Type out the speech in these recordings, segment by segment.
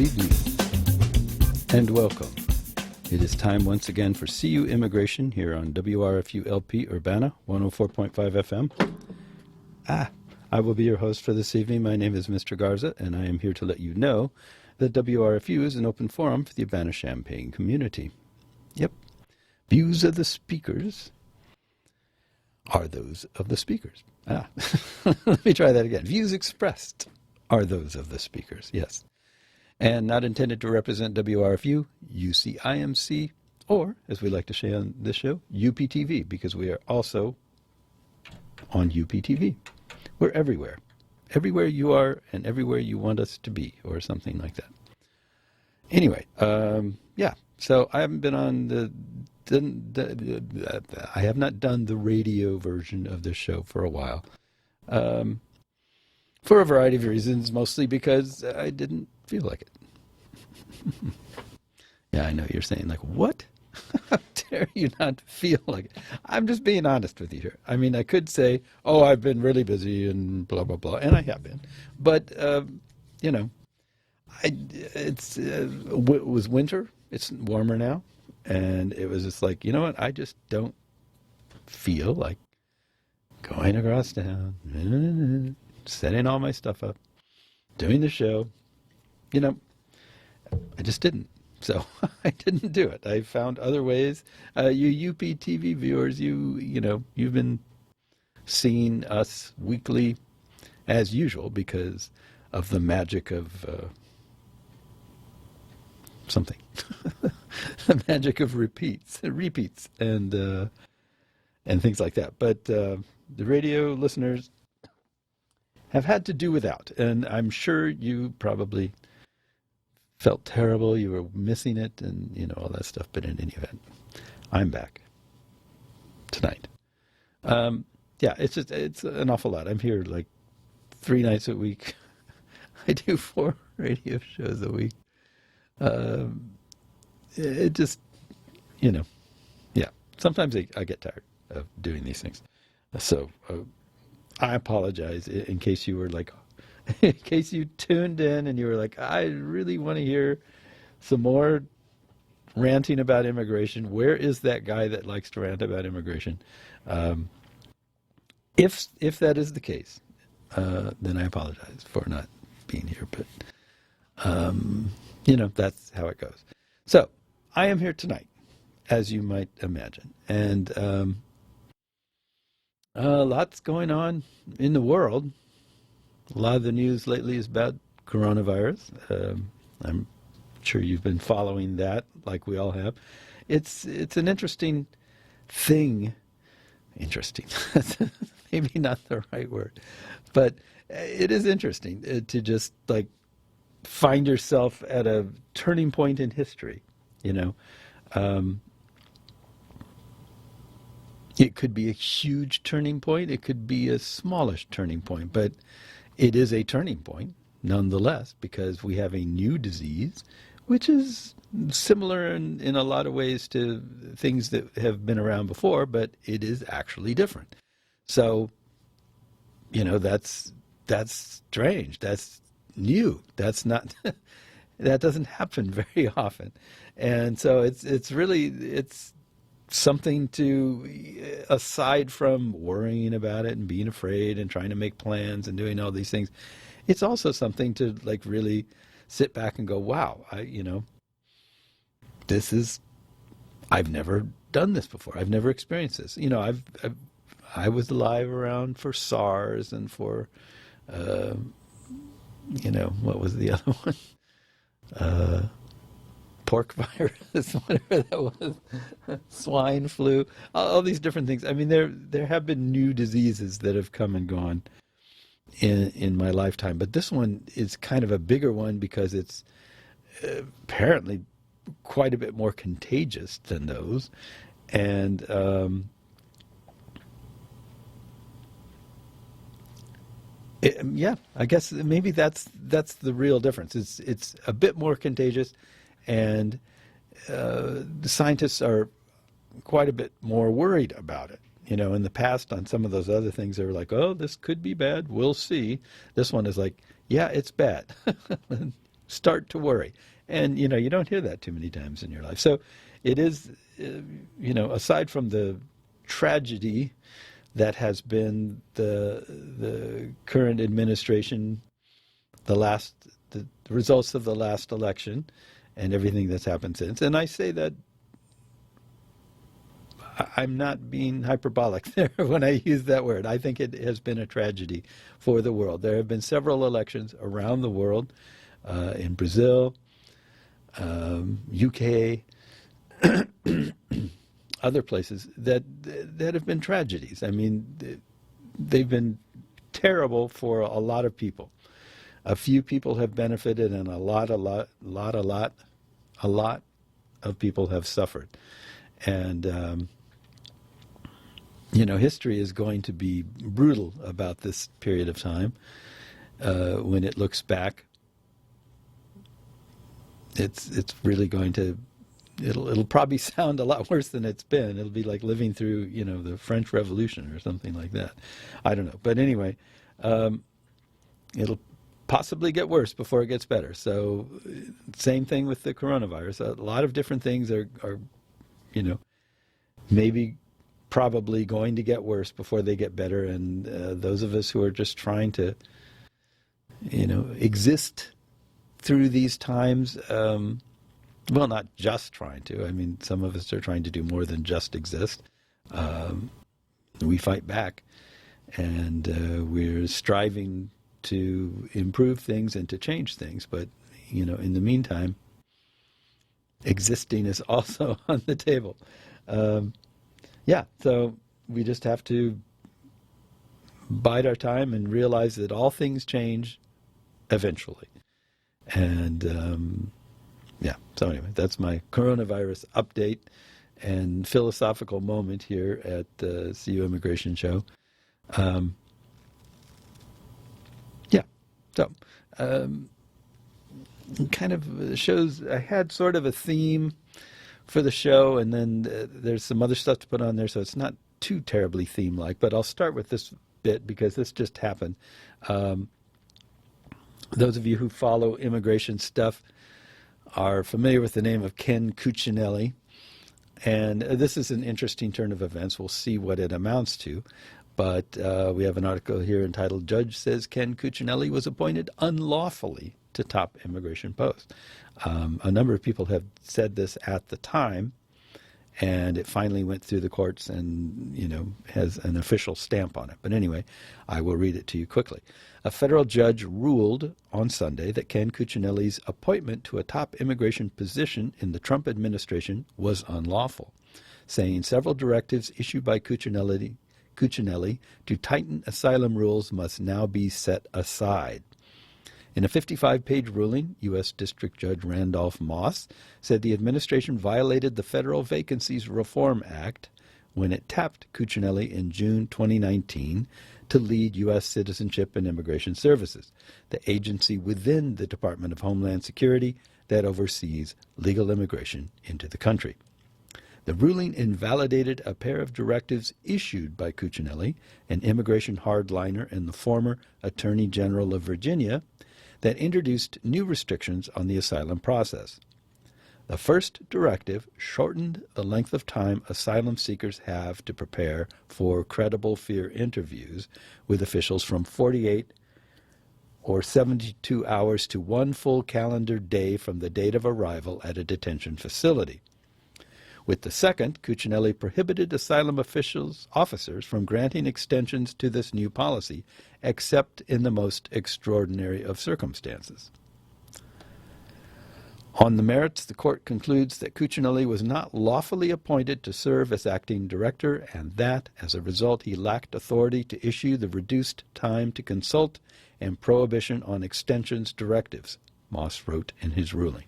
evening, and welcome. It is time once again for CU Immigration here on WRFU LP Urbana 104.5 FM. I will be your host for this evening. My name is Mr. Garza, and I am here to let you know that WRFU is an open forum for the Urbana-Champaign community. Yep. Views of the speakers are those of the speakers. Let me try that again. Views expressed are those of the speakers, yes. And not intended to represent WRFU, UCIMC, or, as we like to say on this show, UPTV, because we are also on UPTV. We're everywhere. Everywhere you are and everywhere you want us to be, or something like that. Anyway, so I haven't been on I have not done the radio version of this show for a while. For a variety of reasons, mostly because I didn't feel like it. Yeah, I know you're saying, like, what? How dare you not feel like it? I'm just being honest with you here. I mean, I could say, oh, I've been really busy and blah, blah, blah, and I have been. But, it was winter. It's warmer now. And it was just like, you know what? I just don't feel like going across town, setting all my stuff up, doing the show. I just didn't. So I didn't do it. I found other ways. You UPTV viewers, you've been seeing us weekly as usual because of the magic of something. The magic of repeats and things like that. But the radio listeners have had to do without, and I'm sure you probably felt terrible. You were missing it, and all that stuff. But in any event, I'm back tonight. It's an awful lot. I'm here like 3 nights a week. I do 4 radio shows a week. It just, sometimes I get tired of doing these things. So I apologize in case you were like, in case you tuned in and you were like, I really want to hear some more ranting about immigration. Where is that guy that likes to rant about immigration? If that is the case, then I apologize for not being here. But, that's how it goes. So I am here tonight, as you might imagine. And lots going on in the world. A lot of the news lately is about coronavirus. I'm sure you've been following that, like we all have. It's an interesting thing. Interesting. Maybe not the right word. But it is interesting to just, like, find yourself at a turning point in history, It could be a huge turning point. It could be a smallish turning point. But it is a turning point, nonetheless, because we have a new disease, which is similar in a lot of ways to things that have been around before, but it is actually different. So, that's strange. That's new. That's not, that doesn't happen very often. And so it's something to, aside from worrying about it and being afraid and trying to make plans and doing all these things, it's also something to, like, really sit back and go, wow, I've never done this before. I've never experienced this. I was alive around for SARS and for, what was the other one? Pork virus, whatever that was, swine flu, all these different things. I mean, there have been new diseases that have come and gone in my lifetime, but this one is kind of a bigger one because it's apparently quite a bit more contagious than those, and I guess maybe that's the real difference. It's a bit more contagious. And the scientists are quite a bit more worried about it. In the past, on some of those other things, they were like, oh, this could be bad. We'll see. This one is like, yeah, it's bad. start to worry. And, you don't hear that too many times in your life. So it is, aside from the tragedy that has been the current administration, the results of the last election, and everything that's happened since. And I say that I'm not being hyperbolic there when I use that word. I think it has been a tragedy for the world. There have been several elections around the world, in Brazil, UK, other places that have been tragedies. I mean, they've been terrible for a lot of people. A few people have benefited, and a lot of people have suffered. And history is going to be brutal about this period of time. When it looks back, it's really going to. It'll probably sound a lot worse than it's been. It'll be like living through, the French Revolution or something like that. I don't know. But anyway, it'll possibly get worse before it gets better. So same thing with the coronavirus. A lot of different things are maybe probably going to get worse before they get better. And those of us who are just trying to, exist through these times, well, not just trying to. I mean, some of us are trying to do more than just exist. We fight back, and we're striving to improve things and to change things. But, in the meantime, existing is also on the table. So we just have to bide our time and realize that all things change eventually. And so anyway, that's my coronavirus update and philosophical moment here at the CU Immigration Show. Kind of shows, I had sort of a theme for the show, and then there's some other stuff to put on there, so it's not too terribly theme-like, but I'll start with this bit because this just happened. Those of you who follow immigration stuff are familiar with the name of Ken Cuccinelli, and this is an interesting turn of events. We'll see what it amounts to, but we have an article here entitled, "Judge Says Ken Cuccinelli Was Appointed Unlawfully to Top Immigration Post." A number of people have said this at the time, and it finally went through the courts and, has an official stamp on it. But anyway, I will read it to you quickly. A federal judge ruled on Sunday that Ken Cuccinelli's appointment to a top immigration position in the Trump administration was unlawful, saying several directives issued by Cuccinelli to tighten asylum rules must now be set aside. In a 55-page ruling, U.S. District Judge Randolph Moss said the administration violated the Federal Vacancies Reform Act when it tapped Cuccinelli in June 2019 to lead U.S. Citizenship and Immigration Services, the agency within the Department of Homeland Security that oversees legal immigration into the country. The ruling invalidated a pair of directives issued by Cuccinelli, an immigration hardliner and the former Attorney General of Virginia, that introduced new restrictions on the asylum process. The first directive shortened the length of time asylum seekers have to prepare for credible fear interviews with officials from 48 or 72 hours to one full calendar day from the date of arrival at a detention facility. With the second, Cuccinelli prohibited asylum officers from granting extensions to this new policy, except in the most extraordinary of circumstances. On the merits, the court concludes that Cuccinelli was not lawfully appointed to serve as acting director, and that, as a result, he lacked authority to issue the reduced time to consult and prohibition on extensions directives, Moss wrote in his ruling.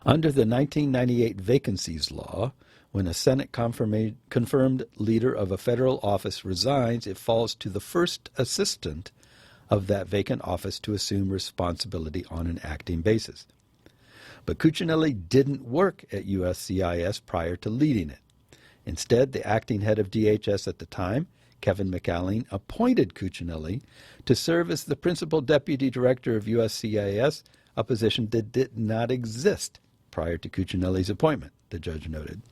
Under the 1998 Vacancies Law, when a Senate confirmed leader of a federal office resigns, it falls to the first assistant of that vacant office to assume responsibility on an acting basis. But Cuccinelli didn't work at USCIS prior to leading it. Instead, the acting head of DHS at the time, Kevin McAleenan, appointed Cuccinelli to serve as the principal deputy director of USCIS, a position that did not exist prior to Cuccinelli's appointment, the judge noted.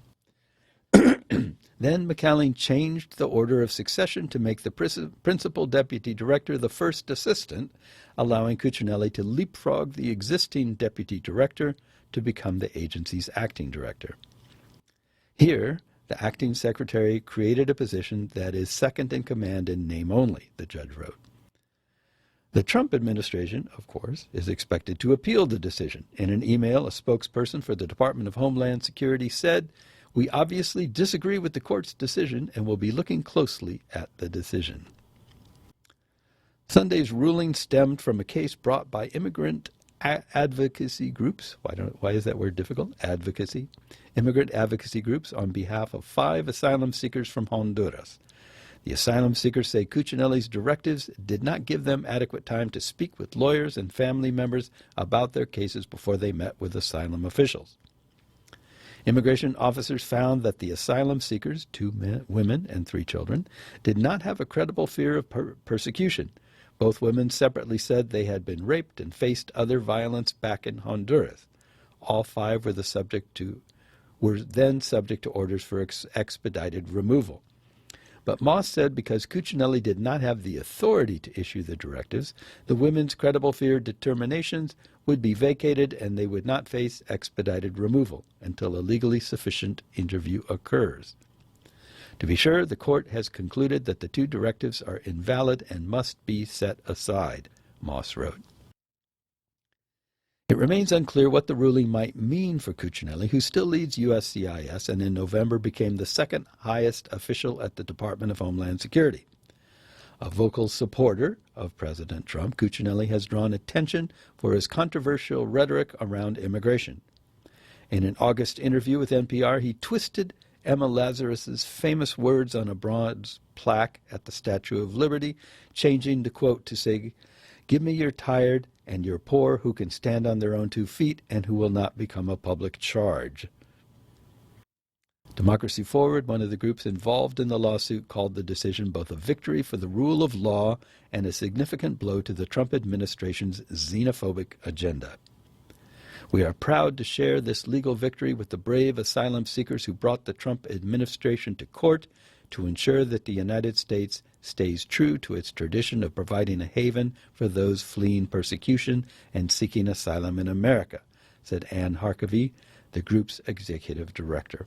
Then McAleenan changed the order of succession to make the principal deputy director the first assistant, allowing Cuccinelli to leapfrog the existing deputy director to become the agency's acting director. Here, the acting secretary created a position that is second in command in name only, the judge wrote. The Trump administration, of course, is expected to appeal the decision. In an email, a spokesperson for the Department of Homeland Security said, "We obviously disagree with the court's decision and will be looking closely at the decision." Sunday's ruling stemmed from a case brought by immigrant advocacy groups. Why is that word difficult? Advocacy. Immigrant advocacy groups on behalf of 5 asylum seekers from Honduras. The asylum seekers say Cuccinelli's directives did not give them adequate time to speak with lawyers and family members about their cases before they met with asylum officials. Immigration officers found that the asylum seekers, 2 women and 3 children, did not have a credible fear of persecution. Both women separately said they had been raped and faced other violence back in Honduras. All 5 were then subject to orders for expedited removal. But Moss said because Cuccinelli did not have the authority to issue the directives, the women's credible fear determinations would be vacated and they would not face expedited removal until a legally sufficient interview occurs. To be sure, the court has concluded that the 2 directives are invalid and must be set aside, Moss wrote. It remains unclear what the ruling might mean for Cuccinelli, who still leads USCIS and in November became the second highest official at the Department of Homeland Security. A vocal supporter of President Trump, Cuccinelli has drawn attention for his controversial rhetoric around immigration. In an August interview with NPR, he twisted Emma Lazarus's famous words on a bronze plaque at the Statue of Liberty, changing the quote to say, "Give me your tired and your poor who can stand on their own 2 feet and who will not become a public charge." Democracy Forward, one of the groups involved in the lawsuit, called the decision both a victory for the rule of law and a significant blow to the Trump administration's xenophobic agenda. "We are proud to share this legal victory with the brave asylum seekers who brought the Trump administration to court to ensure that the United States stays true to its tradition of providing a haven for those fleeing persecution and seeking asylum in America," said Ann Harkavy, the group's executive director.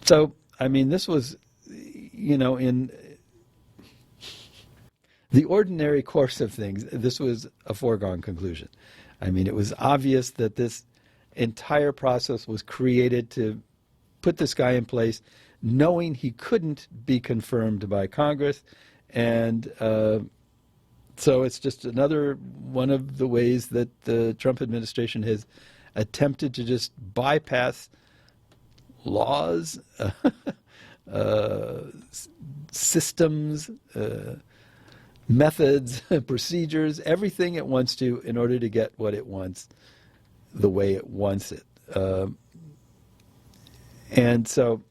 So, this was, in the ordinary course of things, this was a foregone conclusion. It was obvious that this entire process was created to put this guy in place, knowing he couldn't be confirmed by Congress. And so it's just another one of the ways that the Trump administration has attempted to just bypass laws, systems, methods, procedures, everything it wants to in order to get what it wants the way it wants it. And so,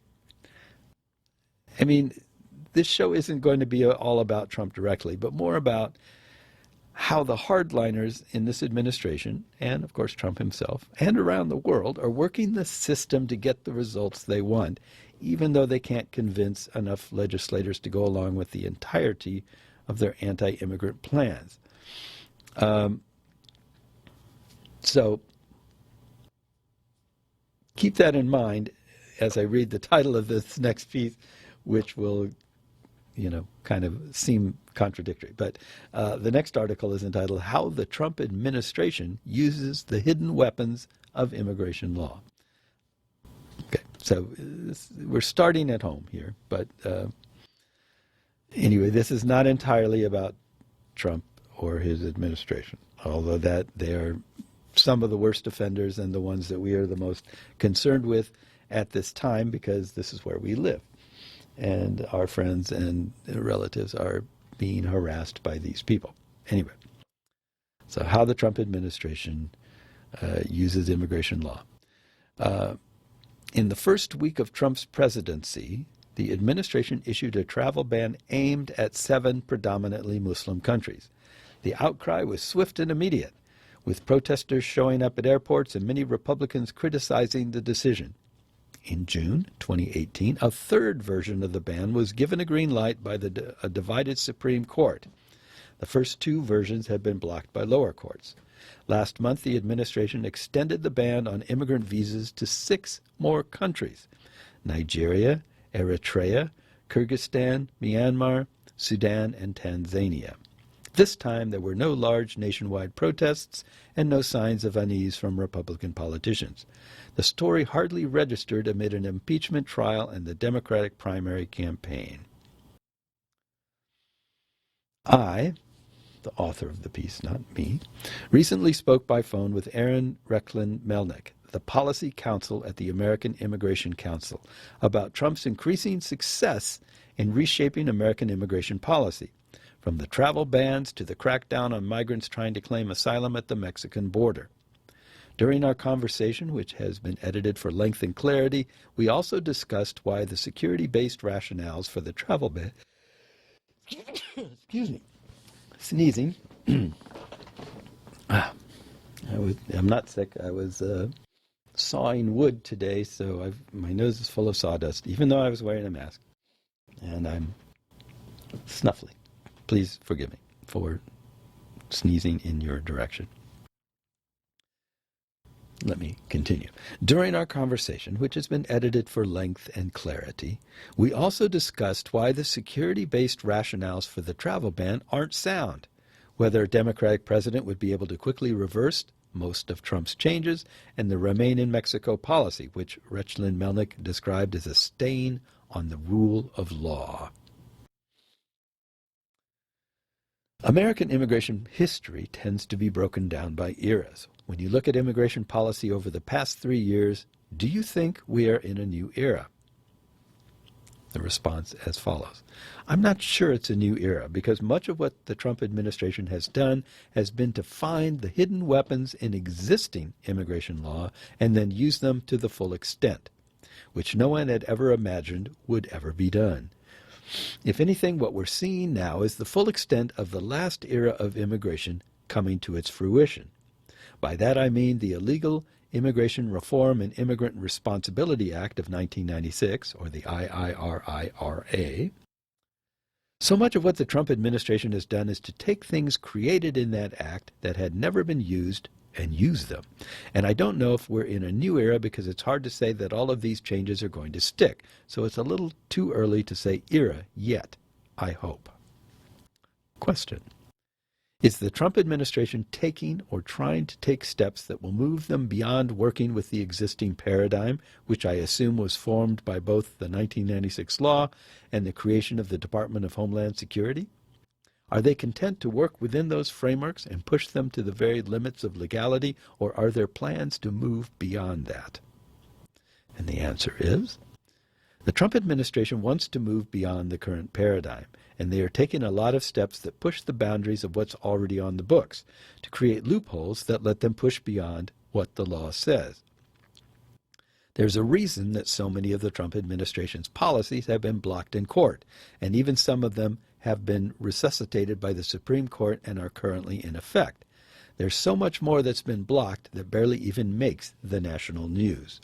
this show isn't going to be all about Trump directly, but more about how the hardliners in this administration, and of course Trump himself, and around the world, are working the system to get the results they want, even though they can't convince enough legislators to go along with the entirety of their anti-immigrant plans. So keep that in mind as I read the title of this next piece, which will, kind of seem contradictory. But the next article is entitled, "How the Trump Administration Uses the Hidden Weapons of Immigration Law." Okay, so we're starting at home here, but anyway, this is not entirely about Trump or his administration, although that they are some of the worst offenders and the ones that we are the most concerned with at this time, because this is where we live. And our friends and relatives are being harassed by these people. Anyway, so how the Trump administration uses immigration law. In the first week of Trump's presidency, the administration issued a travel ban aimed at 7 predominantly Muslim countries. The outcry was swift and immediate, with protesters showing up at airports and many Republicans criticizing the decision. In June 2018, a third version of the ban was given a green light by a divided Supreme Court. The first 2 versions had been blocked by lower courts. Last month, the administration extended the ban on immigrant visas to 6 more countries: Nigeria, Eritrea, Kyrgyzstan, Myanmar, Sudan, and Tanzania. This time, there were no large nationwide protests and no signs of unease from Republican politicians. The story hardly registered amid an impeachment trial and the Democratic primary campaign. I, the author of the piece, not me, recently spoke by phone with Aaron Recklin-Melnick, the policy counsel at the American Immigration Council, about Trump's increasing success in reshaping American immigration policy, from the travel bans to the crackdown on migrants trying to claim asylum at the Mexican border. During our conversation, which has been edited for length and clarity, we also discussed why the security-based rationales for the travel ban excuse me, sneezing. I'm not sick. I was sawing wood today, so my nose is full of sawdust, even though I was wearing a mask. And I'm snuffling. Please forgive me for sneezing in your direction. Let me continue. During our conversation, which has been edited for length and clarity, we also discussed why the security-based rationales for the travel ban aren't sound, whether a Democratic president would be able to quickly reverse most of Trump's changes, and the Remain in Mexico policy, which Rechlin-Melnick described as a stain on the rule of law. American immigration history tends to be broken down by eras. When you look at immigration policy over the past 3 years, do you think we are in a new era? The response as follows. I'm not sure it's a new era, because much of what the Trump administration has done has been to find the hidden weapons in existing immigration law and then use them to the full extent, which no one had ever imagined would ever be done. If anything, what we're seeing now is the full extent of the last era of immigration coming to its fruition. By that I mean the Illegal Immigration Reform and Immigrant Responsibility Act of 1996, or the IIRIRA. So much of what the Trump administration has done is to take things created in that act that had never been used and use them. And I don't know if we're in a new era, because it's hard to say that all of these changes are going to stick. So it's a little too early to say era yet, I hope. Question. Is the Trump administration taking or trying to take steps that will move them beyond working with the existing paradigm, which I assume was formed by both the 1996 law and the creation of the Department of Homeland Security? Are they content to work within those frameworks and push them to the very limits of legality, or are there plans to move beyond that? And the answer is, the Trump administration wants to move beyond the current paradigm, and they are taking a lot of steps that push the boundaries of what's already on the books, to create loopholes that let them push beyond what the law says. There's a reason that so many of the Trump administration's policies have been blocked in court, and even some of them have been resuscitated by the Supreme Court and are currently in effect. There's so much more that's been blocked that barely even makes the national news.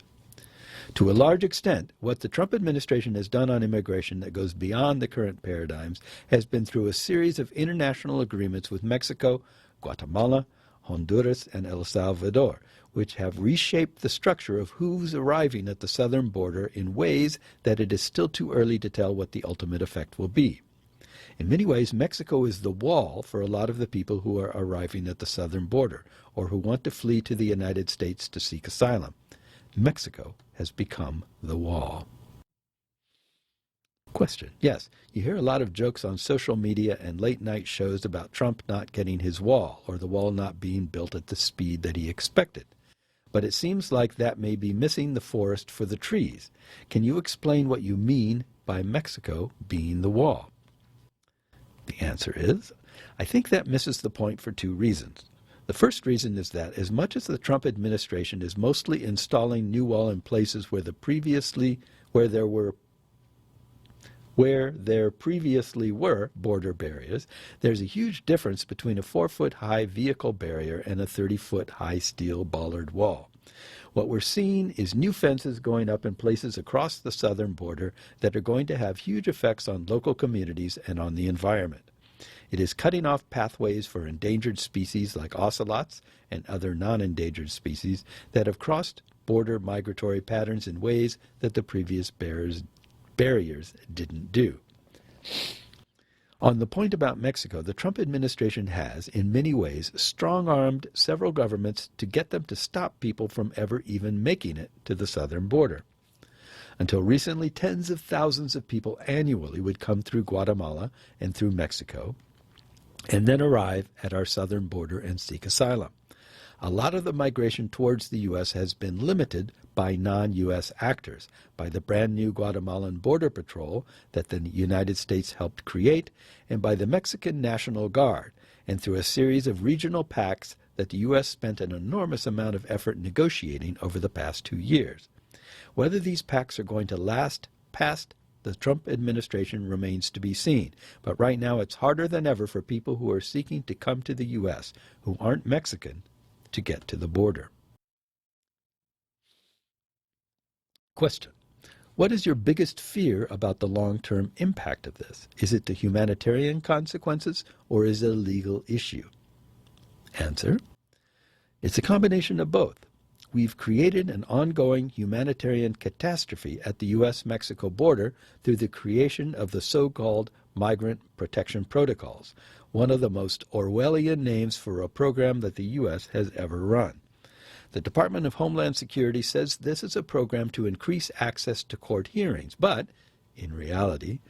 To a large extent, what the Trump administration has done on immigration that goes beyond the current paradigms has been through a series of international agreements with Mexico, Guatemala, Honduras, and El Salvador, which have reshaped the structure of who's arriving at the southern border in ways that it is still too early to tell what the ultimate effect will be. In many ways, Mexico is the wall for a lot of the people who are arriving at the southern border, or who want to flee to the United States to seek asylum. Mexico has become the wall. Question. Yes, you hear a lot of jokes on social media and late-night shows about Trump not getting his wall, or the wall not being built at the speed that he expected. But it seems like that may be missing the forest for the trees. Can you explain what you mean by Mexico being the wall? The answer is, I think that misses the point for 2 reasons. The first reason is that as much as the Trump administration is mostly installing new wall in places where there were Where there previously were border barriers, there's a huge difference between a 4-foot-high vehicle barrier and a 30-foot-high steel bollard wall. What we're seeing is new fences going up in places across the southern border that are going to have huge effects on local communities and on the environment. It is cutting off pathways for endangered species like ocelots and other non-endangered species that have crossed border migratory patterns in ways that the previous barriers didn't do. On the point about Mexico, the Trump administration has, in many ways, strong-armed several governments to get them to stop people from ever even making it to the southern border. Until recently, tens of thousands of people annually would come through Guatemala and through Mexico, and then arrive at our southern border and seek asylum. A lot of the migration towards the U.S. has been limited by non-U.S. actors, by the brand new Guatemalan Border Patrol that the United States helped create, and by the Mexican National Guard, and through a series of regional pacts that the U.S. spent an enormous amount of effort negotiating over the past 2 years. Whether these pacts are going to last past the Trump administration remains to be seen, but right now it's harder than ever for people who are seeking to come to the U.S., who aren't Mexican, to get to the border. Question: what is your biggest fear about the long-term impact of this? Is it the humanitarian consequences, or is it a legal issue? Answer: it's a combination of both. We've created an ongoing humanitarian catastrophe at the U.S.-Mexico border through the creation of the so-called Migrant Protection Protocols, one of the most Orwellian names for a program that the U.S. has ever run. The Department of Homeland Security says this is a program to increase access to court hearings, but, in reality,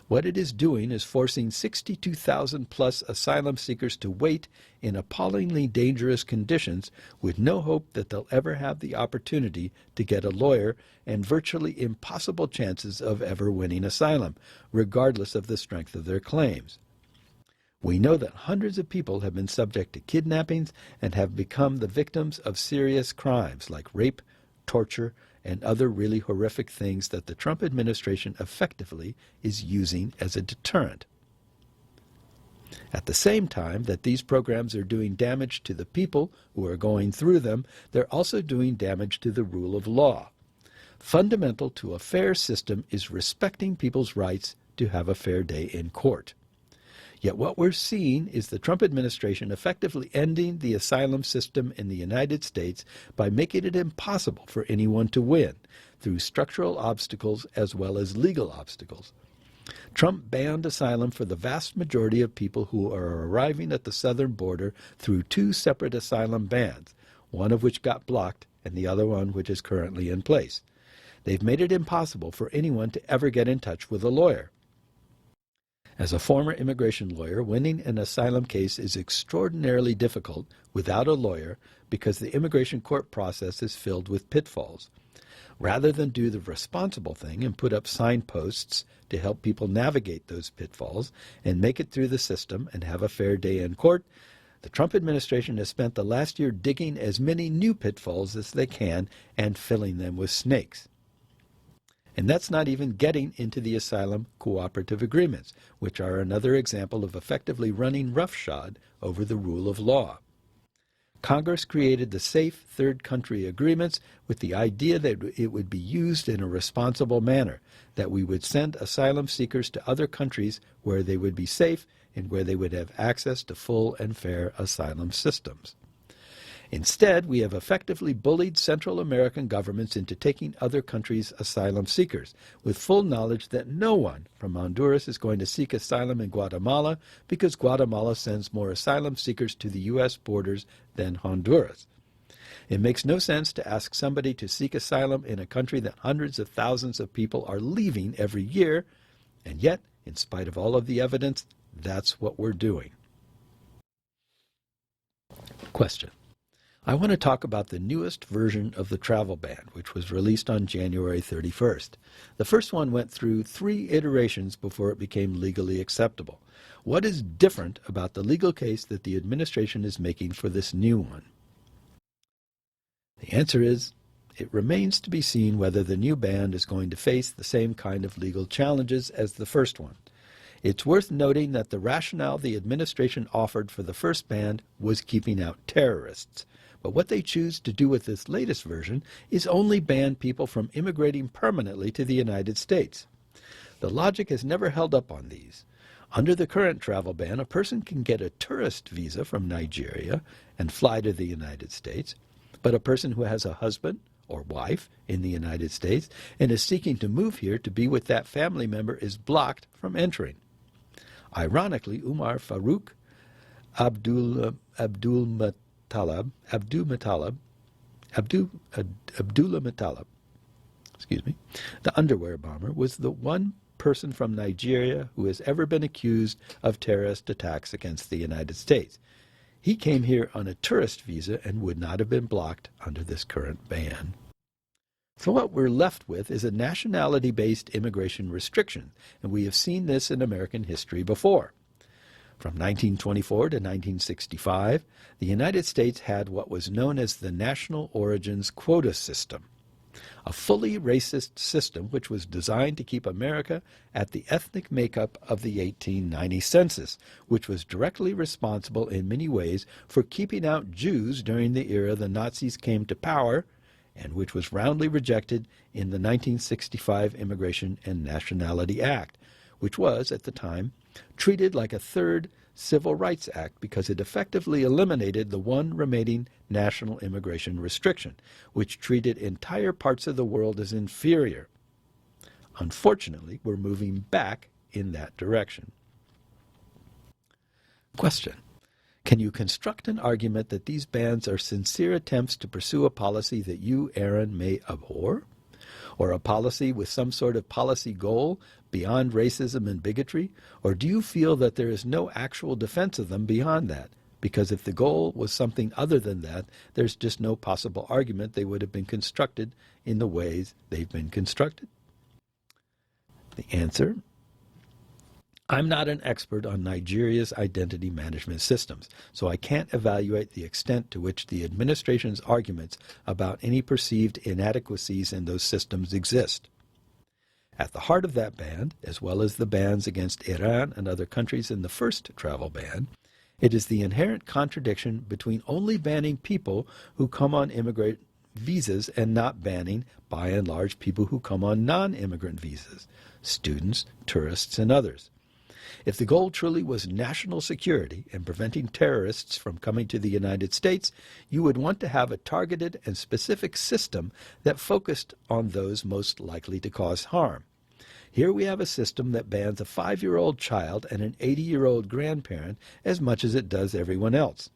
what it is doing is forcing 62,000-plus asylum seekers to wait in appallingly dangerous conditions with no hope that they'll ever have the opportunity to get a lawyer and virtually impossible chances of ever winning asylum, regardless of the strength of their claims. We know that hundreds of people have been subject to kidnappings and have become the victims of serious crimes like rape, torture, and other really horrific things that the Trump administration effectively is using as a deterrent. At the same time that these programs are doing damage to the people who are going through them, they're also doing damage to the rule of law. Fundamental to a fair system is respecting people's rights to have a fair day in court. Yet what we're seeing is the Trump administration effectively ending the asylum system in the United States by making it impossible for anyone to win, through structural obstacles as well as legal obstacles. Trump banned asylum for the vast majority of people who are arriving at the southern border through 2 separate asylum bans, one of which got blocked and the other one which is currently in place. They've made it impossible for anyone to ever get in touch with a lawyer. As a former immigration lawyer, winning an asylum case is extraordinarily difficult without a lawyer because the immigration court process is filled with pitfalls. Rather than do the responsible thing and put up signposts to help people navigate those pitfalls and make it through the system and have a fair day in court, the Trump administration has spent the last year digging as many new pitfalls as they can and filling them with snakes. And that's not even getting into the asylum cooperative agreements, which are another example of effectively running roughshod over the rule of law. Congress created the Safe Third Country Agreements with the idea that it would be used in a responsible manner, that we would send asylum seekers to other countries where they would be safe and where they would have access to full and fair asylum systems. Instead, we have effectively bullied Central American governments into taking other countries' asylum seekers, with full knowledge that no one from Honduras is going to seek asylum in Guatemala because Guatemala sends more asylum seekers to the U.S. borders than Honduras. It makes no sense to ask somebody to seek asylum in a country that hundreds of thousands of people are leaving every year, and yet, in spite of all of the evidence, that's what we're doing. Question: I want to talk about the newest version of the travel ban, which was released on January 31st. The first one went through 3 iterations before it became legally acceptable. What is different about the legal case that the administration is making for this new one? The answer is, It remains to be seen whether the new ban is going to face the same kind of legal challenges as the first one. It's worth noting that the rationale the administration offered for the first ban was keeping out terrorists. But what they choose to do with this latest version is only ban people from immigrating permanently to the United States. The logic has never held up on these. Under the current travel ban, a person can get a tourist visa from Nigeria and fly to the United States, but a person who has a husband or wife in the United States and is seeking to move here to be with that family member is blocked from entering. Ironically, Umar Farouk Abdullah Muttalib, the underwear bomber, was the one person from Nigeria who has ever been accused of terrorist attacks against the United States. He came here on a tourist visa and would not have been blocked under this current ban. So what we're left with is a nationality-based immigration restriction, and we have seen this in American history before. From 1924 to 1965, the United States had what was known as the National Origins Quota System, a fully racist system which was designed to keep America at the ethnic makeup of the 1890 census, which was directly responsible in many ways for keeping out Jews during the era the Nazis came to power, and which was roundly rejected in the 1965 Immigration and Nationality Act, which was, at the time, treated like a third Civil Rights Act because it effectively eliminated the one remaining national immigration restriction, which treated entire parts of the world as inferior. Unfortunately, we're moving back in that direction. Question: can you construct an argument that these bans are sincere attempts to pursue a policy that you, Aaron, may abhor? Or a policy with some sort of policy goal beyond racism and bigotry? Or do you feel that there is no actual defense of them beyond that? Because if the goal was something other than that, there's just no possible argument they would have been constructed in the ways they've been constructed. The answer: I'm not an expert on Nigeria's identity management systems, so I can't evaluate the extent to which the administration's arguments about any perceived inadequacies in those systems exist. At the heart of that ban, as well as the bans against Iran and other countries in the first travel ban, it is the inherent contradiction between only banning people who come on immigrant visas and not banning, by and large, people who come on non-immigrant visas, students, tourists, and others. If the goal truly was national security and preventing terrorists from coming to the United States, you would want to have a targeted and specific system that focused on those most likely to cause harm. Here we have a system that bans a 5-year-old child and an 80-year-old grandparent as much as it does everyone else.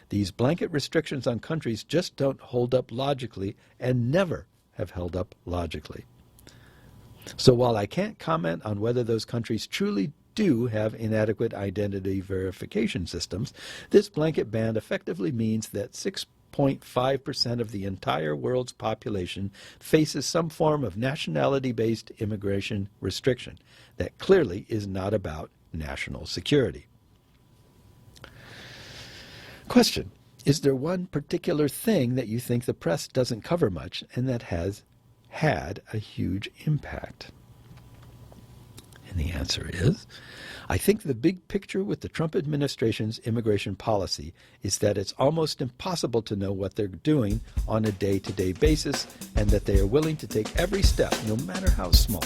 These blanket restrictions on countries just don't hold up logically and never have held up logically. So while I can't comment on whether those countries truly do have inadequate identity verification systems, this blanket ban effectively means that 6.5% of the entire world's population faces some form of nationality-based immigration restriction that clearly is not about national security. Question: is there one particular thing that you think the press doesn't cover much and that has had a huge impact? And the answer is, I think the big picture with the Trump administration's immigration policy is that it's almost impossible to know what they're doing on a day-to-day basis, and that they are willing to take every step, no matter how small,